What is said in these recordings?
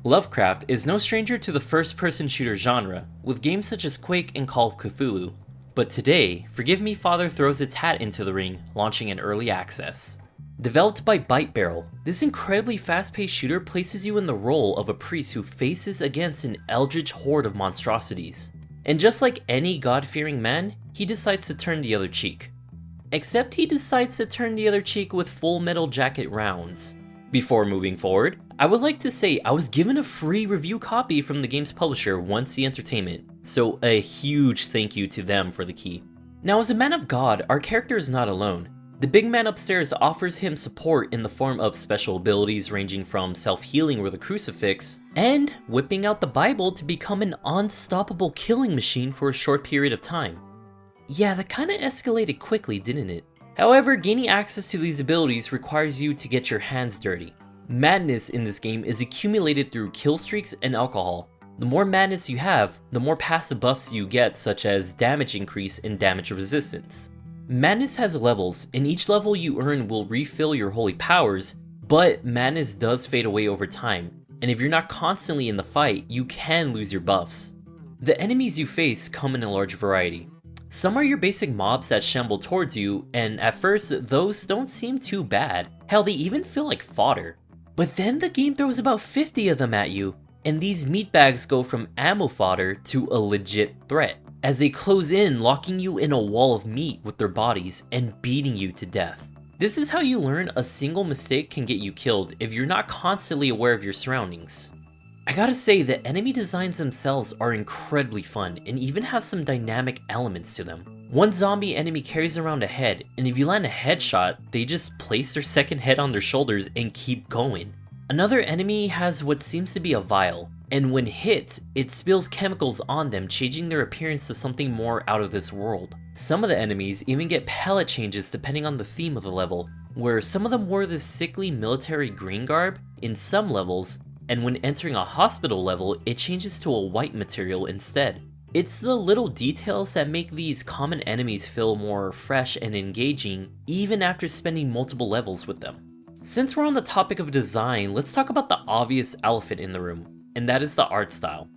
Lovecraft is no stranger to the first-person shooter genre, with games such as Quake and Call of Cthulhu. But today, Forgive Me Father throws its hat into the ring, launching in early access. Developed by Byte Barrel, this incredibly fast-paced shooter places you in the role of a priest who faces against an eldritch horde of monstrosities. And just like any God-fearing man, he decides to turn the other cheek. Except he decides to turn the other cheek with Full Metal Jacket rounds. Before moving forward, I would like to say I was given a free review copy from the game's publisher, 1C Entertainment, so a huge thank you to them for the key. Now, as a man of God, our character is not alone. The big man upstairs offers him support in the form of special abilities ranging from self-healing with a crucifix, and whipping out the Bible to become an unstoppable killing machine for a short period of time. Yeah, that kinda escalated quickly, didn't it? However, gaining access to these abilities requires you to get your hands dirty. Madness in this game is accumulated through kill streaks and alcohol. The more madness you have, the more passive buffs you get, such as damage increase and damage resistance. Madness has levels, and each level you earn will refill your holy powers, but madness does fade away over time, and if you're not constantly in the fight, you can lose your buffs. The enemies you face come in a large variety. Some are your basic mobs that shamble towards you, and at first, those don't seem too bad. Hell, they even feel like fodder. But then the game throws about 50 of them at you, and these meatbags go from ammo fodder to a legit threat, as they close in, locking you in a wall of meat with their bodies and beating you to death. This is how you learn a single mistake can get you killed if you're not constantly aware of your surroundings. I gotta say, the enemy designs themselves are incredibly fun and even have some dynamic elements to them. One zombie enemy carries around a head, and if you land a headshot, they just place their second head on their shoulders and keep going. Another enemy has what seems to be a vial, and when hit, it spills chemicals on them, changing their appearance to something more out of this world. Some of the enemies even get palette changes depending on the theme of the level, where some of them wore this sickly military green garb in some levels, and when entering a hospital level, it changes to a white material instead. It's the little details that make these common enemies feel more fresh and engaging, even after spending multiple levels with them. Since we're on the topic of design, let's talk about the obvious elephant in the room, and that is the art style.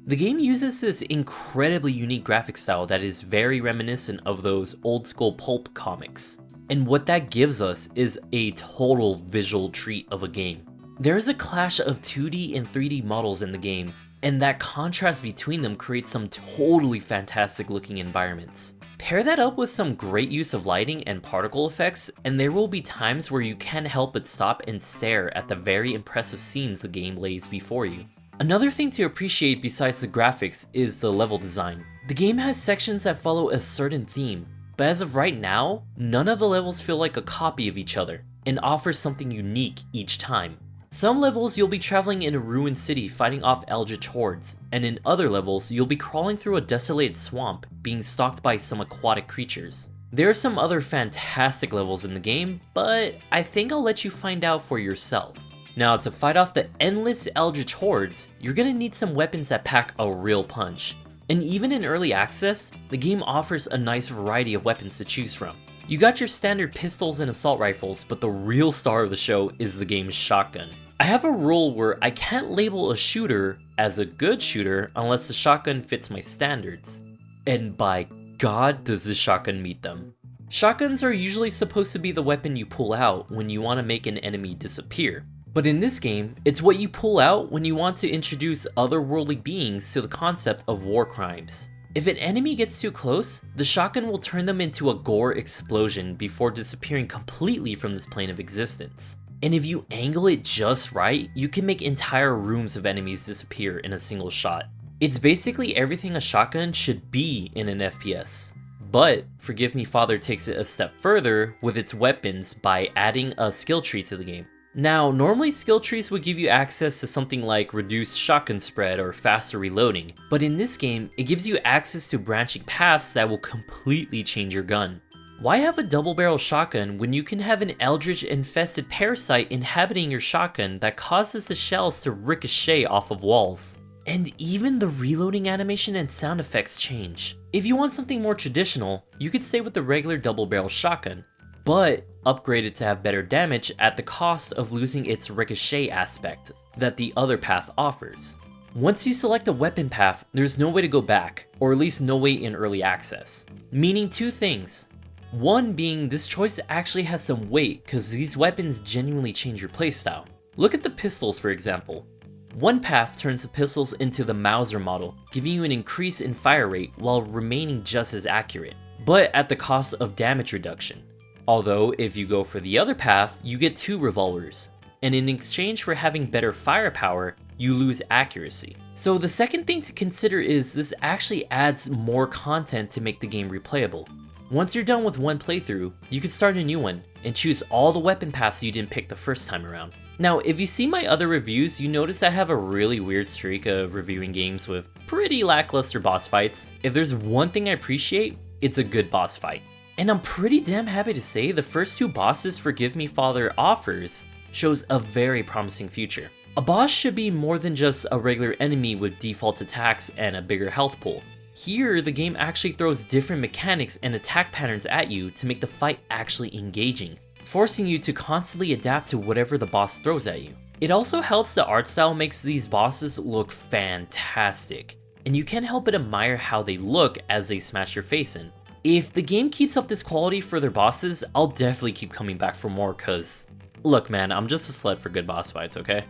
The game uses this incredibly unique graphic style that is very reminiscent of those old school pulp comics. And what that gives us is a total visual treat of a game. There is a clash of 2D and 3D models in the game, and that contrast between them creates some totally fantastic looking environments. Pair that up with some great use of lighting and particle effects, and there will be times where you can't help but stop and stare at the very impressive scenes the game lays before you. Another thing to appreciate besides the graphics is the level design. The game has sections that follow a certain theme, but as of right now, none of the levels feel like a copy of each other, and offer something unique each time. Some levels you'll be traveling in a ruined city fighting off eldritch hordes, and in other levels you'll be crawling through a desolated swamp being stalked by some aquatic creatures. There are some other fantastic levels in the game, but I think I'll let you find out for yourself. Now, to fight off the endless eldritch hordes, you're gonna need some weapons that pack a real punch. And even in early access, the game offers a nice variety of weapons to choose from. You got your standard pistols and assault rifles, but the real star of the show is the game's shotgun. I have a rule where I can't label a shooter as a good shooter unless the shotgun fits my standards. And by God does this shotgun meet them. Shotguns are usually supposed to be the weapon you pull out when you want to make an enemy disappear. But in this game, it's what you pull out when you want to introduce otherworldly beings to the concept of war crimes. If an enemy gets too close, the shotgun will turn them into a gore explosion before disappearing completely from this plane of existence. And if you angle it just right, you can make entire rooms of enemies disappear in a single shot. It's basically everything a shotgun should be in an FPS. But Forgive Me Father takes it a step further with its weapons by adding a skill tree to the game. Now, normally skill trees would give you access to something like reduced shotgun spread or faster reloading, but in this game, it gives you access to branching paths that will completely change your gun. Why have a double barrel shotgun when you can have an eldritch infested parasite inhabiting your shotgun that causes the shells to ricochet off of walls? And even the reloading animation and sound effects change. If you want something more traditional, you could stay with the regular double barrel shotgun, but upgraded to have better damage at the cost of losing its ricochet aspect that the other path offers. Once you select a weapon path, there's no way to go back, or at least no way in early access. Meaning two things. One being this choice actually has some weight because these weapons genuinely change your playstyle. Look at the pistols for example. One path turns the pistols into the Mauser model, giving you an increase in fire rate while remaining just as accurate, but at the cost of damage reduction. Although if you go for the other path, you get 2 revolvers, and in exchange for having better firepower, you lose accuracy. So the second thing to consider is this actually adds more content to make the game replayable. Once you're done with one playthrough, you can start a new one and choose all the weapon paths you didn't pick the first time around. Now, if you see my other reviews, you notice I have a really weird streak of reviewing games with pretty lackluster boss fights. If there's one thing I appreciate, it's a good boss fight. And I'm pretty damn happy to say the first 2 bosses Forgive Me Father offers shows a very promising future. A boss should be more than just a regular enemy with default attacks and a bigger health pool. Here, the game actually throws different mechanics and attack patterns at you to make the fight actually engaging, forcing you to constantly adapt to whatever the boss throws at you. It also helps the art style makes these bosses look fantastic, and you can't help but admire how they look as they smash your face in. If the game keeps up this quality for their bosses, I'll definitely keep coming back for more cause, look man, I'm just a slut for good boss fights, okay?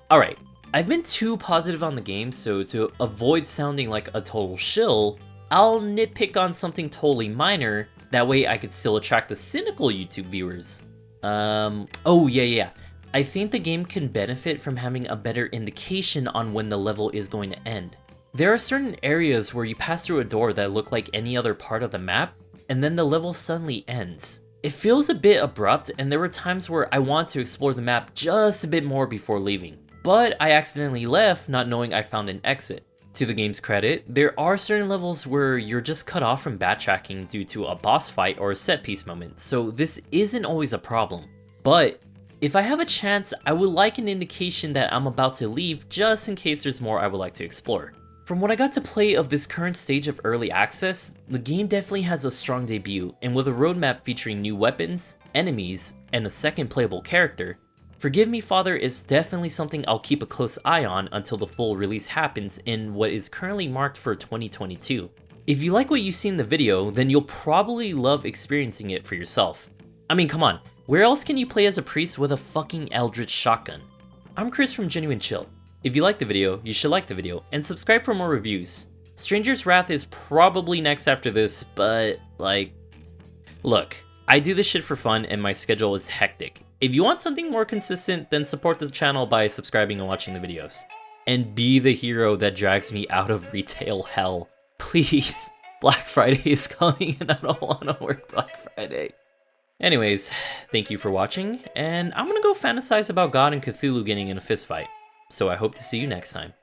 Alright, I've been too positive on the game, so to avoid sounding like a total shill, I'll nitpick on something totally minor, that way I could still attract the cynical YouTube viewers. Oh yeah. I think the game can benefit from having a better indication on when the level is going to end. There are certain areas where you pass through a door that look like any other part of the map, and then the level suddenly ends. It feels a bit abrupt, and there were times where I want to explore the map just a bit more before leaving, but I accidentally left not knowing I found an exit. To the game's credit, there are certain levels where you're just cut off from backtracking due to a boss fight or a set piece moment, so this isn't always a problem. But if I have a chance, I would like an indication that I'm about to leave just in case there's more I would like to explore. From what I got to play of this current stage of early access, the game definitely has a strong debut, and with a roadmap featuring new weapons, enemies, and a second playable character, Forgive Me Father is definitely something I'll keep a close eye on until the full release happens in what is currently marked for 2022. If you like what you see in the video, then you'll probably love experiencing it for yourself. I mean, come on, where else can you play as a priest with a fucking eldritch shotgun? I'm Chris from Genuine Chill. If you liked the video, you should like the video, and subscribe for more reviews. Stranger's Wrath is probably next after this, but like, look, I do this shit for fun and my schedule is hectic. If you want something more consistent, then support the channel by subscribing and watching the videos. And be the hero that drags me out of retail hell. Please, Black Friday is coming and I don't want to work Black Friday. Anyways, thank you for watching, and I'm gonna go fantasize about God and Cthulhu getting in a fistfight. So I hope to see you next time.